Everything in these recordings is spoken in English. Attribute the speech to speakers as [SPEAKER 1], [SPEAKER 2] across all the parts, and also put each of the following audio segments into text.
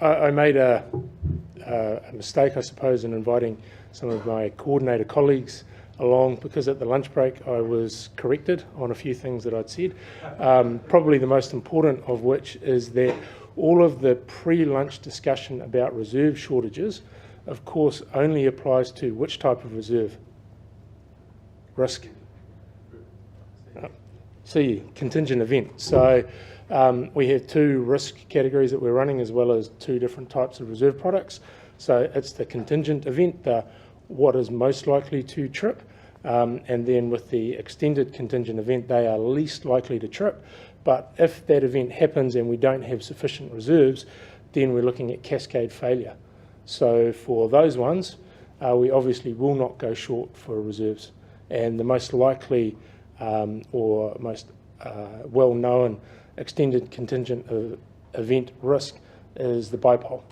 [SPEAKER 1] I made a mistake, I suppose, in inviting some of my coordinator colleagues along, because at the lunch break I was corrected on a few things that I'd said. Probably the most important of which is that all of the pre-lunch discussion about reserve shortages, of course, only applies to which type of reserve? Risk. C, contingent event. So we have 2 risk categories that we're running, as well as 2 different types of reserve products. So it's the contingent event, what is most likely to trip, and then with the extended contingent event, they are least likely to trip. But if that event happens and we don't have sufficient reserves, then we're looking at cascade failure. So for those ones, we obviously will not go short for reserves. And the most likely or most well-known extended contingent event risk is the bipole.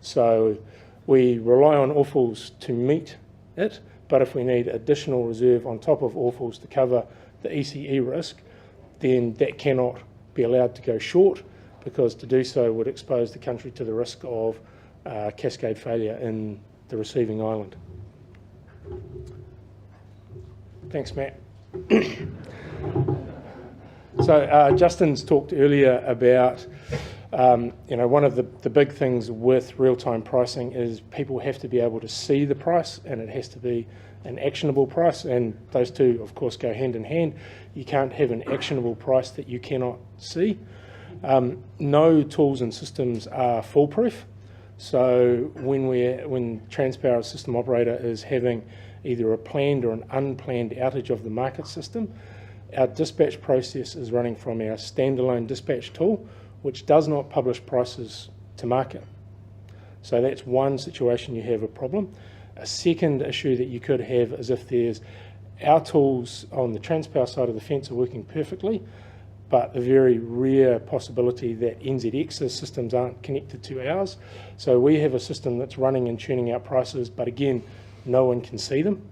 [SPEAKER 1] So we rely on AWFLs to meet it, but if we need additional reserve on top of AWFLs to cover the ECE risk, then that cannot be allowed to go short, because to do so would expose the country to the risk of cascade failure in the receiving island. Thanks, Matt. So Justin's talked earlier about, one of the big things with real-time pricing is people have to be able to see the price, and it has to be an actionable price, and those two, of course, go hand in hand. You can't have an actionable price that you cannot see. No tools and systems are foolproof. So when Transpower system operator is having either a planned or an unplanned outage of the market system, our dispatch process is running from our standalone dispatch tool, which does not publish prices to market. So that's one situation you have a problem. A second issue that you could have is if there's our tools on the Transpower side of the fence are working perfectly, but the very rare possibility that NZX's systems aren't connected to ours. So we have a system that's running and tuning out prices, but again, no one can see them.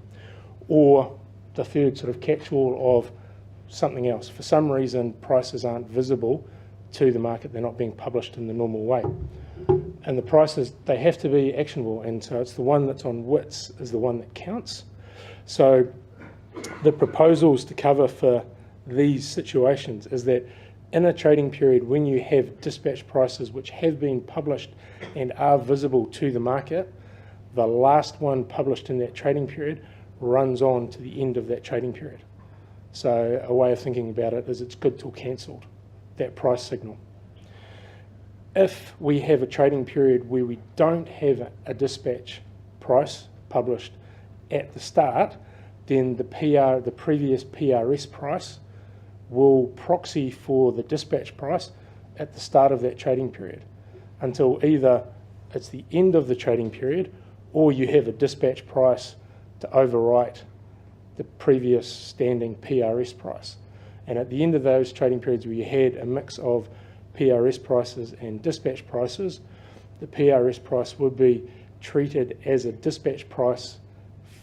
[SPEAKER 1] Or the third sort of catch-all of something else. For some reason, prices aren't visible to the market. They're not being published in the normal way. And the prices, they have to be actionable. And so it's the one that's on WITS is the one that counts. So the proposals to cover for these situations is that in a trading period, when you have dispatch prices which have been published and are visible to the market, the last one published in that trading period runs on to the end of that trading period. So a way of thinking about it is it's good till cancelled, that price signal. If we have a trading period where we don't have a dispatch price published at the start, then the previous PRS price will proxy for the dispatch price at the start of that trading period until either it's the end of the trading period or you have a dispatch price to overwrite the previous standing PRS price. And at the end of those trading periods where you had a mix of PRS prices and dispatch prices, the PRS price would be treated as a dispatch price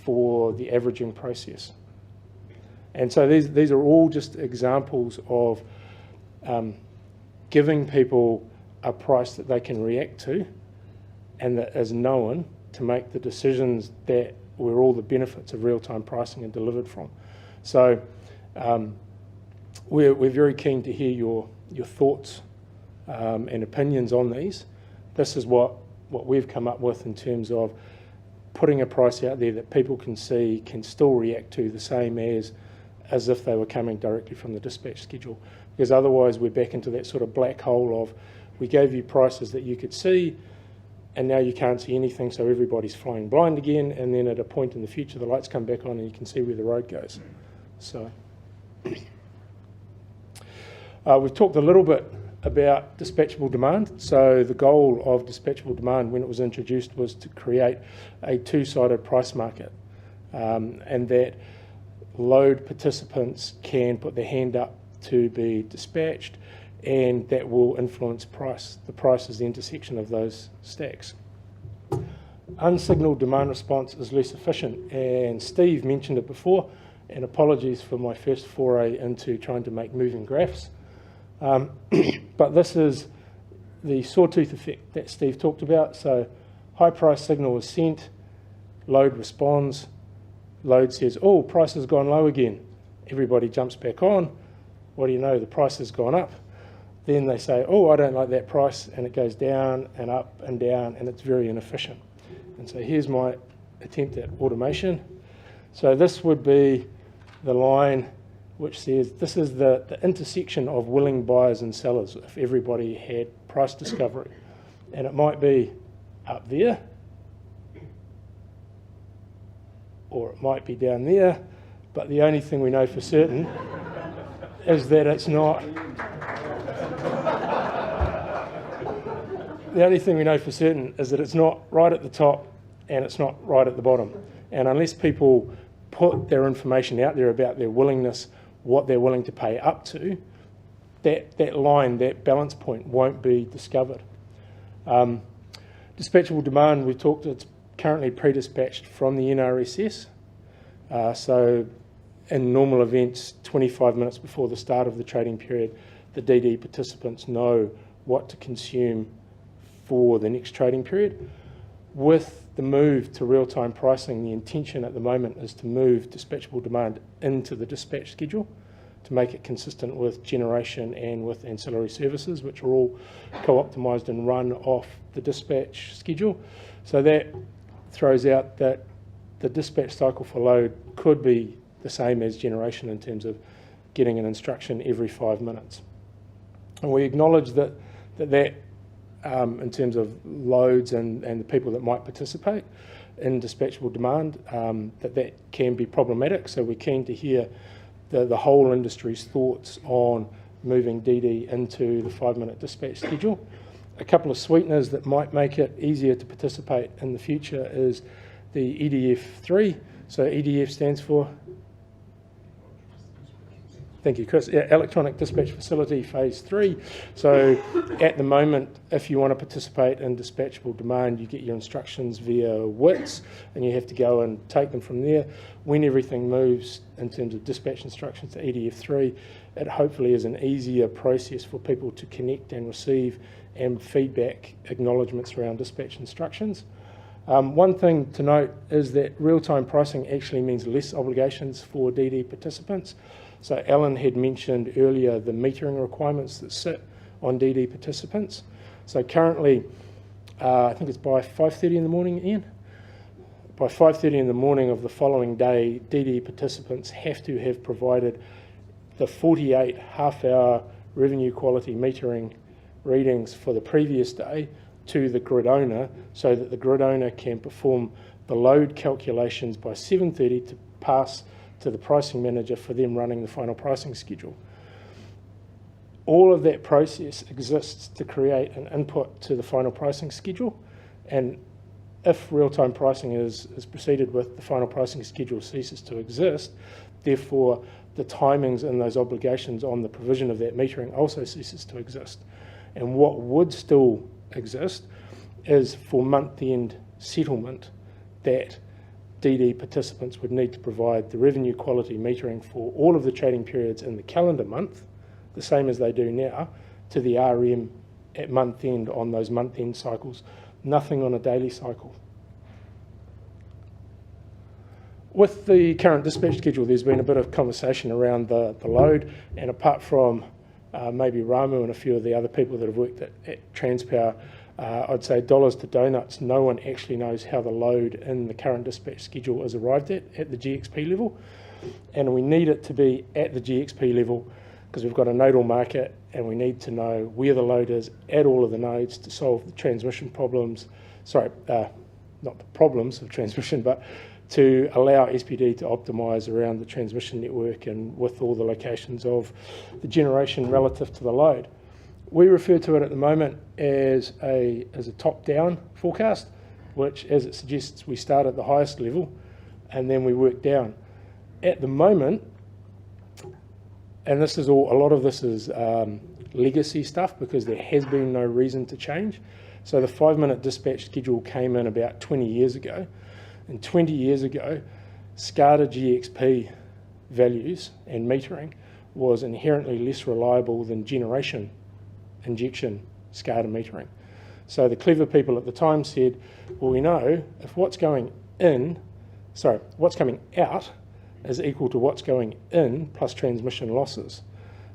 [SPEAKER 1] for the averaging process. And so these are all just examples of giving people a price that they can react to and that is known to make the decisions that where all the benefits of real-time pricing are delivered from. So we're very keen to hear your thoughts and opinions on these. This is what we've come up with in terms of putting a price out there that people can see, can still react to the same as if they were coming directly from the dispatch schedule. Because otherwise we're back into that sort of black hole of we gave you prices that you could see and now you can't see anything, so everybody's flying blind again, and then at a point in the future the lights come back on and you can see where the road goes. So we've talked a little bit about dispatchable demand. So the goal of dispatchable demand when it was introduced was to create a two-sided price market, and that load participants can put their hand up to be dispatched, and that will influence price. The price is the intersection of those stacks. Unsignalled demand response is less efficient, and Steve mentioned it before, and apologies for my first foray into trying to make moving graphs. But this is, the sawtooth effect that Steve talked about. So high price signal is sent, load responds, load says, oh, price has gone low again. Everybody jumps back on. What do you know? The price has gone up. Then they say, oh, I don't like that price, and it goes down and up and down, and it's very inefficient. And so here's my attempt at automation. So this would be the line which says this is the intersection of willing buyers and sellers if everybody had price discovery. And it might be up there, or it might be down there, but the only thing we know for certain is that it's not. The only thing we know for certain is that it's not right at the top and it's not right at the bottom. And unless people put their information out there about their willingness, what they're willing to pay up to, that line, that balance point won't be discovered. Dispatchable demand, we talked, it's currently pre-dispatched from the NRSS. So in normal events, 25 minutes before the start of the trading period, the DD participants know what to consume for the next trading period. With the move to real-time pricing, the intention at the moment is to move dispatchable demand into the dispatch schedule to make it consistent with generation and with ancillary services, which are all co-optimised and run off the dispatch schedule. So that throws out that the dispatch cycle for load could be the same as generation in terms of getting an instruction every 5 minutes. And we acknowledge that in terms of loads and the people that might participate in dispatchable demand, that can be problematic. So we're keen to hear the whole industry's thoughts on moving DD into the 5-minute dispatch schedule. A couple of sweeteners that might make it easier to participate in the future is the EDF3. So EDF stands for, thank you, Chris. Yeah, Electronic Dispatch Facility Phase 3. So at the moment, if you want to participate in dispatchable demand, you get your instructions via WITS, and you have to go and take them from there. When everything moves in terms of dispatch instructions to EDF3, it hopefully is an easier process for people to connect and receive and feedback acknowledgements around dispatch instructions. One thing to note is that real-time pricing actually means less obligations for DD participants. So Alan had mentioned earlier the metering requirements that sit on DD participants. So currently, I think it's by 5:30 in the morning, Ian? By 5:30 in the morning of the following day, DD participants have to have provided the 48 half-hour revenue quality metering readings for the previous day to the grid owner so that the grid owner can perform the load calculations by 7:30 to pass to the pricing manager for them running the final pricing schedule. All of that process exists to create an input to the final pricing schedule, and if real-time pricing is proceeded with, the final pricing schedule ceases to exist. Therefore, the timings and those obligations on the provision of that metering also ceases to exist. And what would still exist is for month-end settlement that DD participants would need to provide the revenue quality metering for all of the trading periods in the calendar month, the same as they do now, to the RM at month-end on those month-end cycles, nothing on a daily cycle. With the current dispatch schedule, there's been a bit of conversation around the load, and apart from maybe Ramu and a few of the other people that have worked at Transpower, I'd say dollars to donuts, no one actually knows how the load in the current dispatch schedule is arrived at the GXP level. And we need it to be at the GXP level because we've got a nodal market and we need to know where the load is at all of the nodes to solve the transmission problems, not the problems of transmission, but to allow SPD to optimise around the transmission network and with all the locations of the generation relative to the load. We refer to it at the moment as a top-down forecast, which, as it suggests, we start at the highest level and then we work down. At the moment, and this is all, a lot of this is legacy stuff because there has been no reason to change. So the 5-minute dispatch schedule came in about 20 years ago. And 20 years ago, SCADA GXP values and metering was inherently less reliable than generation injection SCADA metering. So the clever people at the time said, well, we know if what's coming out is equal to what's going in plus transmission losses.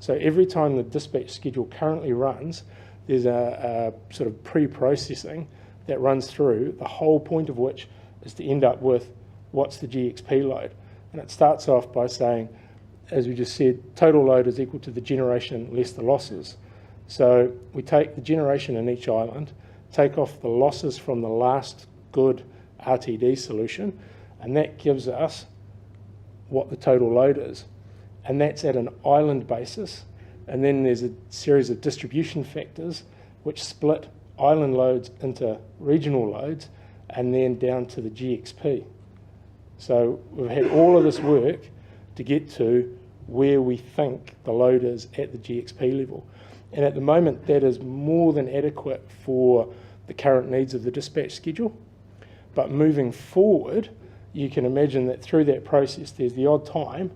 [SPEAKER 1] So every time the dispatch schedule currently runs, there's a sort of pre-processing that runs through, the whole point of which is to end up with what's the GXP load. And it starts off by saying, as we just said, total load is equal to the generation less the losses. So we take the generation in each island, take off the losses from the last good RTD solution, and that gives us what the total load is. And that's at an island basis. And then there's a series of distribution factors which split island loads into regional loads and then down to the GXP. So we've had all of this work to get to where we think the load is at the GXP level. And at the moment, that is more than adequate for the current needs of the dispatch schedule. But moving forward, you can imagine that through that process, there's the odd time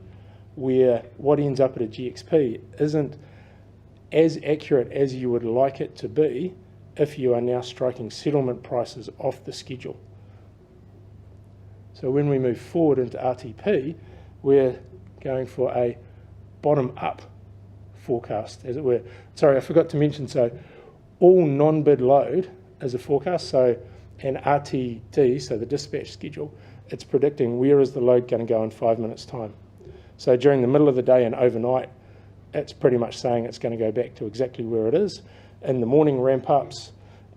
[SPEAKER 1] where what ends up at a GXP isn't as accurate as you would like it to be if you are now striking settlement prices off the schedule. So when we move forward into RTP, we're going for a bottom-up forecast, as it were. Sorry, I forgot to mention, so all non-bid load is a forecast, so an RTD, so the dispatch schedule, it's predicting where is the load going to go in 5 minutes' time. So during the middle of the day and overnight, it's pretty much saying it's going to go back to exactly where it is. In the morning ramp-ups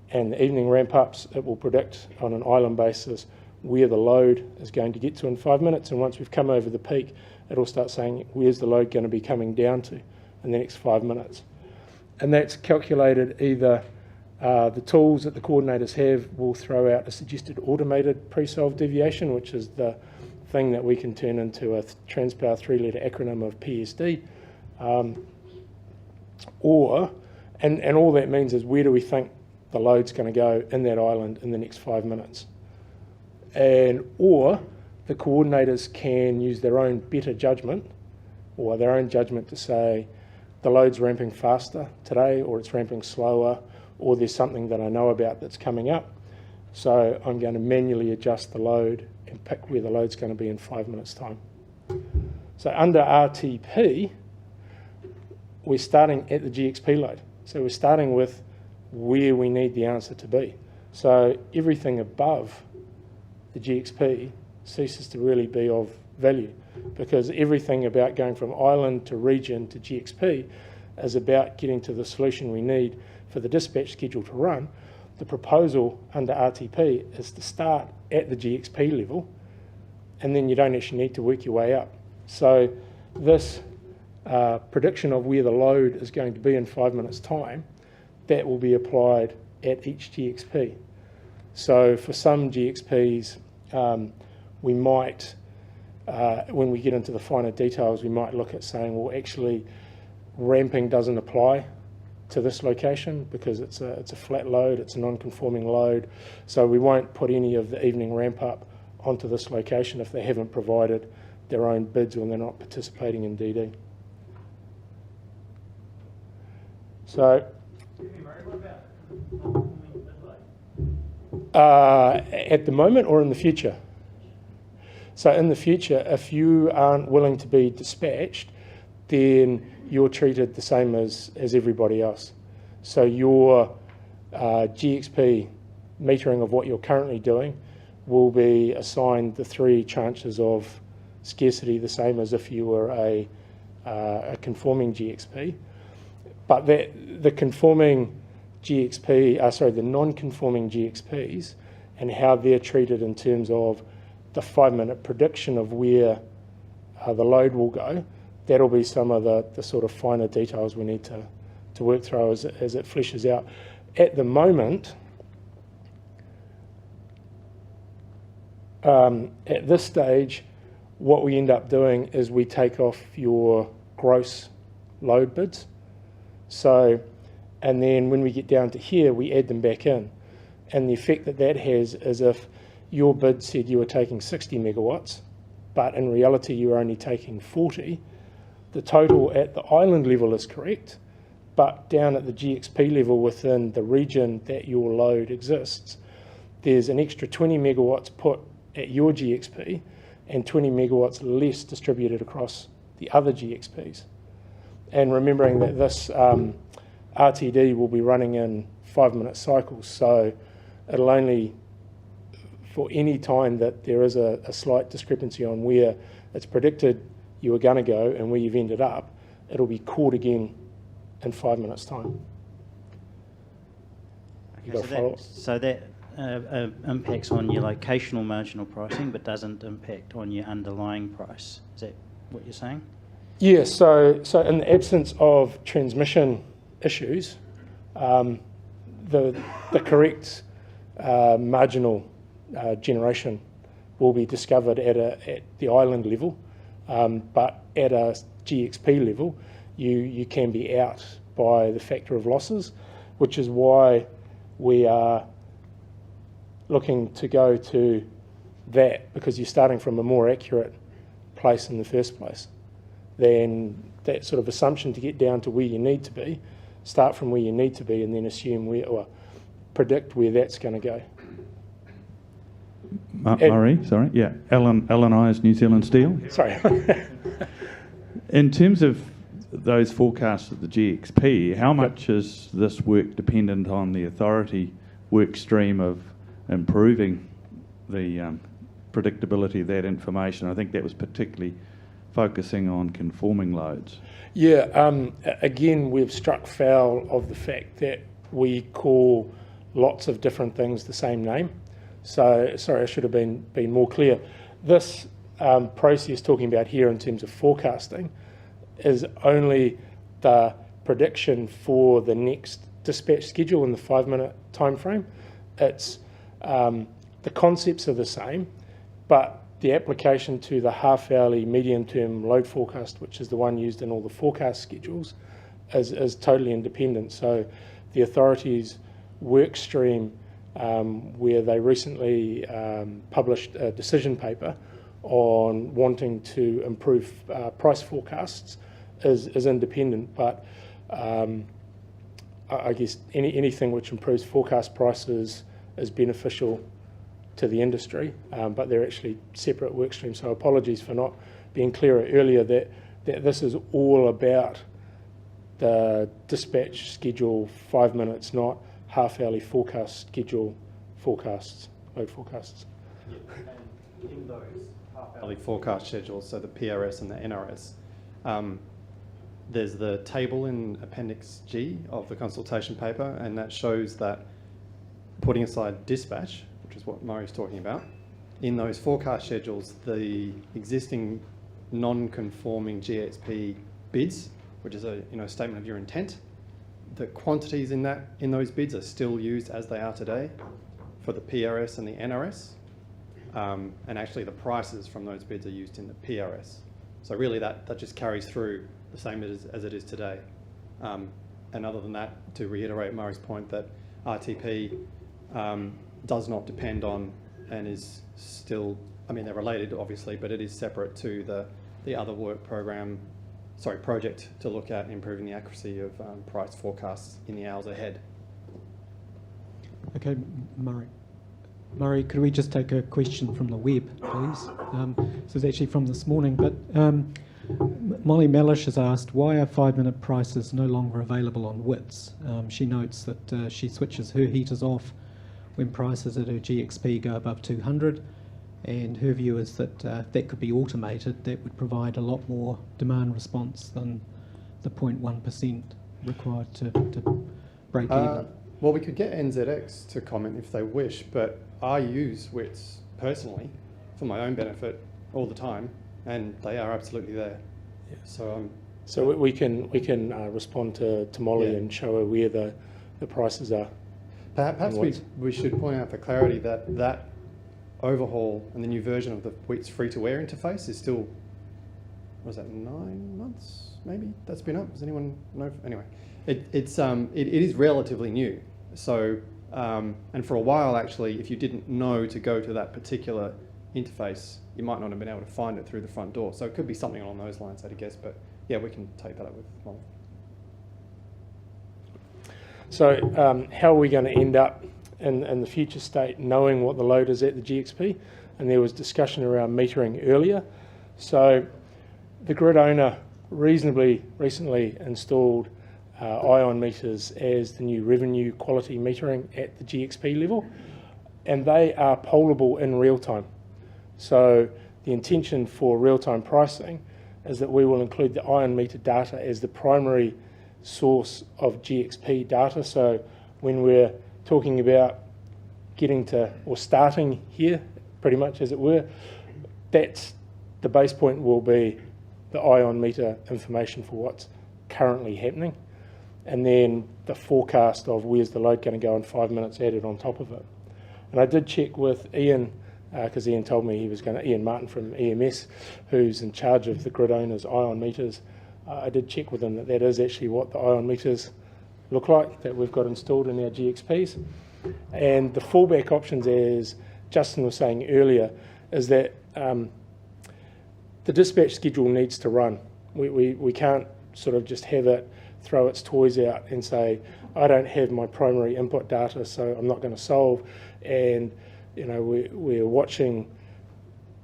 [SPEAKER 1] and the evening ramp-ups, it will predict on an island basis where the load is going to get to in 5 minutes, and once we've come over the peak, it'll start saying where's the load going to be coming down to in the next 5 minutes. And that's calculated either the tools that the coordinators have will throw out a suggested automated pre-solved deviation, which is the thing that we can turn into a Transpower 3-letter acronym of PSD, and all that means is where do we think the load's going to go in that island in the next 5 minutes. Or the coordinators can use their own better judgment or their own judgment to say the load's ramping faster today, or it's ramping slower, or there's something that I know about that's coming up. So I'm going to manually adjust the load and pick where the load's going to be in 5 minutes' time. So under RTP, we're starting at the GXP load. So we're starting with where we need the answer to be. So everything above the GXP ceases to really be of value, because everything about going from island to region to GXP is about getting to the solution we need for the dispatch schedule to run. The proposal under RTP is to start at the GXP level, and then you don't actually need to work your way up. So this prediction of where the load is going to be in 5 minutes' time, that will be applied at each GXP. So for some GXPs, we might, when we get into the finer details, we might look at saying, well, actually, ramping doesn't apply to this location because it's a flat load, it's a non-conforming load, so we won't put any of the evening ramp up onto this location if they haven't provided their own bids or they're not participating in DD. So at the moment or in the future? So in the future, if you aren't willing to be dispatched, then you're treated the same as everybody else. So your GXP metering of what you're currently doing will be assigned the 3 tranches of scarcity, the same as if you were a conforming GXP. But the conforming GXP, the non-conforming GXPs and how they're treated in terms of the 5-minute prediction of where the load will go, that'll be some of the sort of finer details we need to work through as it fleshes out. At the moment, at this stage, what we end up doing is we take off your gross load bids. So, and then when we get down to here, we add them back in. And the effect that has is if your bid said you were taking 60 megawatts, but in reality you were only taking 40, the total at the island level is correct, But down at the GXP level within the region that your load exists, there's an extra 20 megawatts put at your GXP and 20 megawatts less distributed across the other GXPs. And remembering that this RTD will be running in 5-minute cycles, so it'll only, for any time that there is a slight discrepancy on where it's predicted you were going to go and where you've ended up, it'll be caught again in 5 minutes' time.
[SPEAKER 2] Okay, so that impacts on your locational marginal pricing, but doesn't impact on your underlying price. Is that what you're saying?
[SPEAKER 1] Yeah, so in the absence of transmission issues, the correct marginal generation will be discovered at the island level, but at a GXP level, you can be out by the factor of losses, which is why we are looking to go to that, because you're starting from a more accurate place in the first place than that sort of assumption to get down to where you need to be. Start from where you need to be and then assume where, or predict where that's going to go.
[SPEAKER 3] Murray, sorry, yeah, LNI's New Zealand Steel.
[SPEAKER 1] Sorry.
[SPEAKER 3] In terms of those forecasts at the GXP, how much is this work dependent on the authority work stream of improving the predictability of that information? I think that was particularly focusing on conforming loads.
[SPEAKER 1] Yeah, again, we've struck foul of the fact that we call lots of different things the same name. So, sorry, I should have been more clear. This process talking about here in terms of forecasting is only the prediction for the next dispatch schedule in the 5-minute time frame. It's the concepts are the same, but the application to the half-hourly medium-term load forecast, which is the one used in all the forecast schedules, is totally independent. So the authorities' work stream, where they recently published a decision paper on wanting to improve price forecasts, is independent. But I guess anything which improves forecast prices is beneficial to the industry, but they're actually separate work streams. So apologies for not being clearer earlier that this is all about the dispatch schedule 5 minutes, not half-hourly forecast schedule forecasts, load forecasts.
[SPEAKER 4] Yeah. And in those half-hourly forecast schedules, so the PRS and the NRS, there's the table in Appendix G of the consultation paper, and that shows that, putting aside dispatch, which is what Murray's talking about, in those forecast schedules, the existing non-conforming GXP bids, which is a statement of your intent, the quantities in those bids are still used as they are today for the PRS and the NRS, and actually the prices from those bids are used in the PRS. So really that just carries through the same as it is today. And other than that, to reiterate Murray's point that RTP does not depend on and is still, I mean, they're related obviously, but it is separate to the other project to look at improving the accuracy of price forecasts in the hours ahead.
[SPEAKER 5] Okay, Murray. Murray, could we just take a question from the web, please? This is actually from this morning, but Molly Mellish has asked, why are 5-minute prices no longer available on WITS? She notes that she switches her heaters off when prices at her GXP go above 200, and her view is that that could be automated. That would provide a lot more demand response than the 0.1% required to break even.
[SPEAKER 4] Well, we could get NZX to comment if they wish, but I use WITS personally for my own benefit all the time, and they are absolutely there.
[SPEAKER 1] Yeah.
[SPEAKER 4] So
[SPEAKER 1] we can respond to Molly and show her where the prices are.
[SPEAKER 4] Perhaps we should point out for clarity that overhaul and the new version of the WITS free-to-air interface is still, what was that, 9 months maybe that's been up? Does anyone know? Anyway, it is relatively new. So and for a while actually, if you didn't know to go to that particular interface, you might not have been able to find it through the front door. So it could be something along those lines, I'd guess. But yeah, we can take that up with Molly.
[SPEAKER 1] So how are we going to end up in the future state knowing what the load is at the GXP? And there was discussion around metering earlier. So the grid owner reasonably recently installed ion meters as the new revenue quality metering at the GXP level, and they are pollable in real time. So the intention for real-time pricing is that we will include the ion meter data as the primary source of GXP data. So when we're talking about getting to, or starting here, pretty much as it were, that's the base point will be the ion meter information for what's currently happening, and then the forecast of where's the load going to go in 5 minutes added on top of it. And I did check with Ian, because Ian told me he was going to, Ian Martin from EMS, who's in charge of the grid owners' ion meters. I did check with him that that is actually what the ion meters look like that we've got installed in our GXPs. And the fallback options, as Justin was saying earlier, is that the dispatch schedule needs to run. We can't sort of just have it throw its toys out and say, I don't have my primary input data, so I'm not going to solve. And we're watching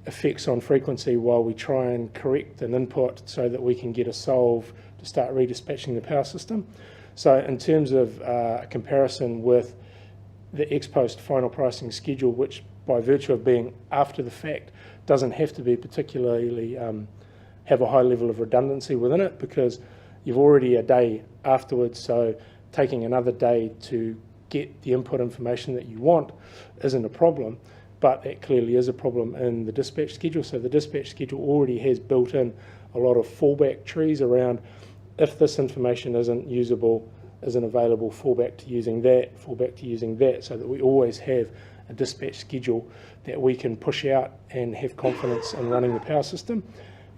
[SPEAKER 1] effects on frequency while we try and correct an input so that we can get a solve to start redispatching the power system. So in terms of a comparison with the ex-post final pricing schedule, which by virtue of being after the fact doesn't have to be particularly have a high level of redundancy within it, because you've already a day afterwards, so taking another day to get the input information that you want isn't a problem, but that clearly is a problem in the dispatch schedule. So the dispatch schedule already has built in a lot of fallback trees around, if this information isn't usable, isn't available, fallback to using that, so that we always have a dispatch schedule that we can push out and have confidence in running the power system.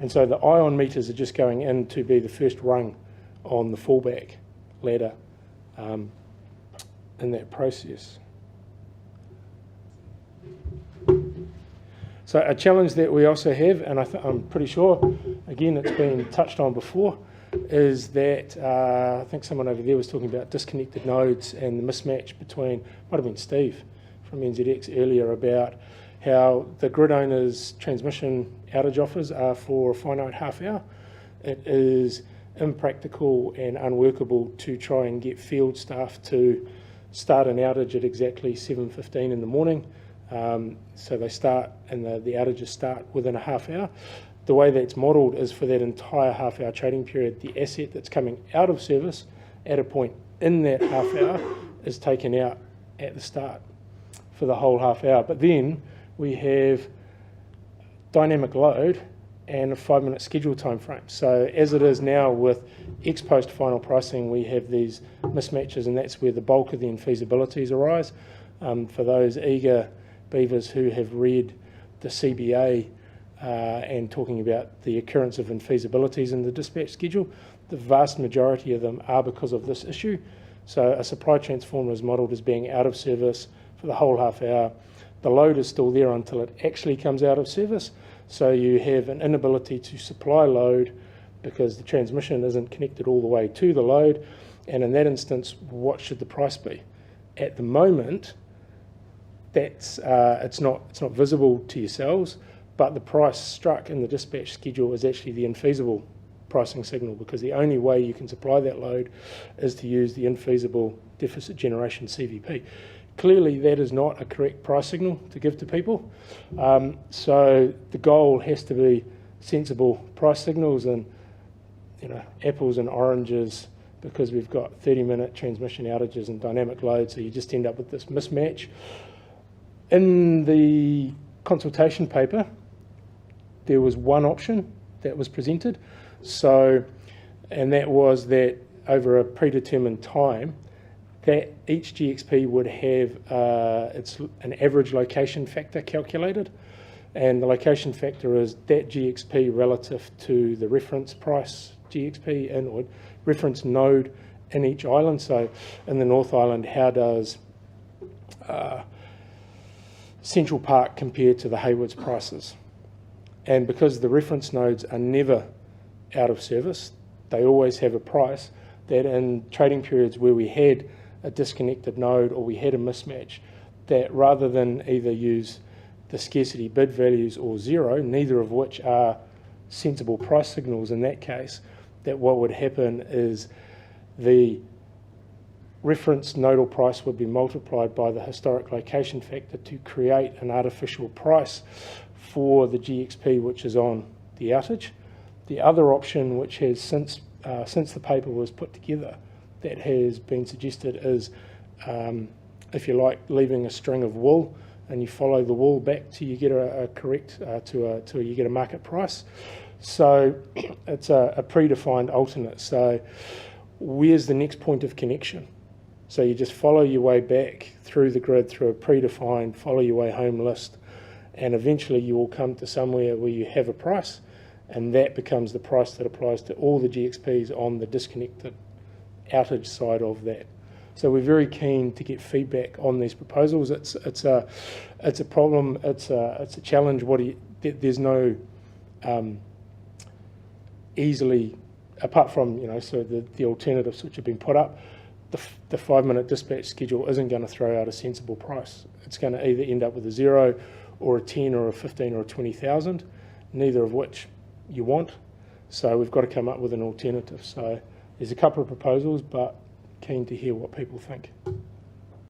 [SPEAKER 1] And so the ion meters are just going in to be the first rung on the fallback ladder in that process. So a challenge that we also have, and I'm pretty sure, again, it's been touched on before, is that I think someone over there was talking about disconnected nodes and the mismatch between, might have been Steve from NZX earlier, about how the grid owners' transmission outage offers are for a finite half hour. It is impractical and unworkable to try and get field staff to start an outage at exactly 7:15 in the morning. So they start, and the outages start within a half hour. The way that's modelled is for that entire half hour trading period, the asset that's coming out of service at a point in that half hour is taken out at the start for the whole half hour. But then we have dynamic load and a 5-minute schedule time frame. So as it is now with ex-post final pricing, we have these mismatches, and that's where the bulk of the infeasibilities arise. For those eager beavers who have read the CBA and talking about the occurrence of infeasibilities in the dispatch schedule, the vast majority of them are because of this issue. So a supply transformer is modelled as being out of service for the whole half hour. The load is still there until it actually comes out of service. So you have an inability to supply load because the transmission isn't connected all the way to the load. And in that instance, what should the price be? At the moment, that's it's not visible to yourselves, but the price struck in the dispatch schedule is actually the infeasible pricing signal, because the only way you can supply that load is to use the infeasible deficit generation CVP. Clearly, that is not a correct price signal to give to people. So the goal has to be sensible price signals, and apples and oranges, because we've got 30-minute transmission outages and dynamic load, so you just end up with this mismatch. In the consultation paper, there was one option that was presented, and that was that over a predetermined time, that each GXP would have an average location factor calculated, and the location factor is that GXP relative to the reference price GXP or reference node in each island. So in the North Island, how does Central Park compare to the Hayward's prices? And because the reference nodes are never out of service, they always have a price, that in trading periods where we had a disconnected node or we had a mismatch, that rather than either use the scarcity bid values or zero, neither of which are sensible price signals in that case, that what would happen is the reference nodal price would be multiplied by the historic location factor to create an artificial price for the GXP which is on the outage. The other option, which has since the paper was put together, that has been suggested is, if you like, leaving a string of wool, and you follow the wool back till you get a correct till you get a market price. So it's a predefined alternate. So where's the next point of connection? So you just follow your way back through the grid through a predefined follow your way home list, and eventually you will come to somewhere where you have a price, and that becomes the price that applies to all the GXPs on the disconnected outage side of that. So we're very keen to get feedback on these proposals. It's a problem. It's a challenge. There's no easily, apart from so the alternatives which have been put up. The 5-minute dispatch schedule isn't going to throw out a sensible price. It's going to either end up with a 0 or a 10 or a 15 or a 20,000, neither of which you want. So we've got to come up with an alternative. So there's a couple of proposals, but keen to hear what people think.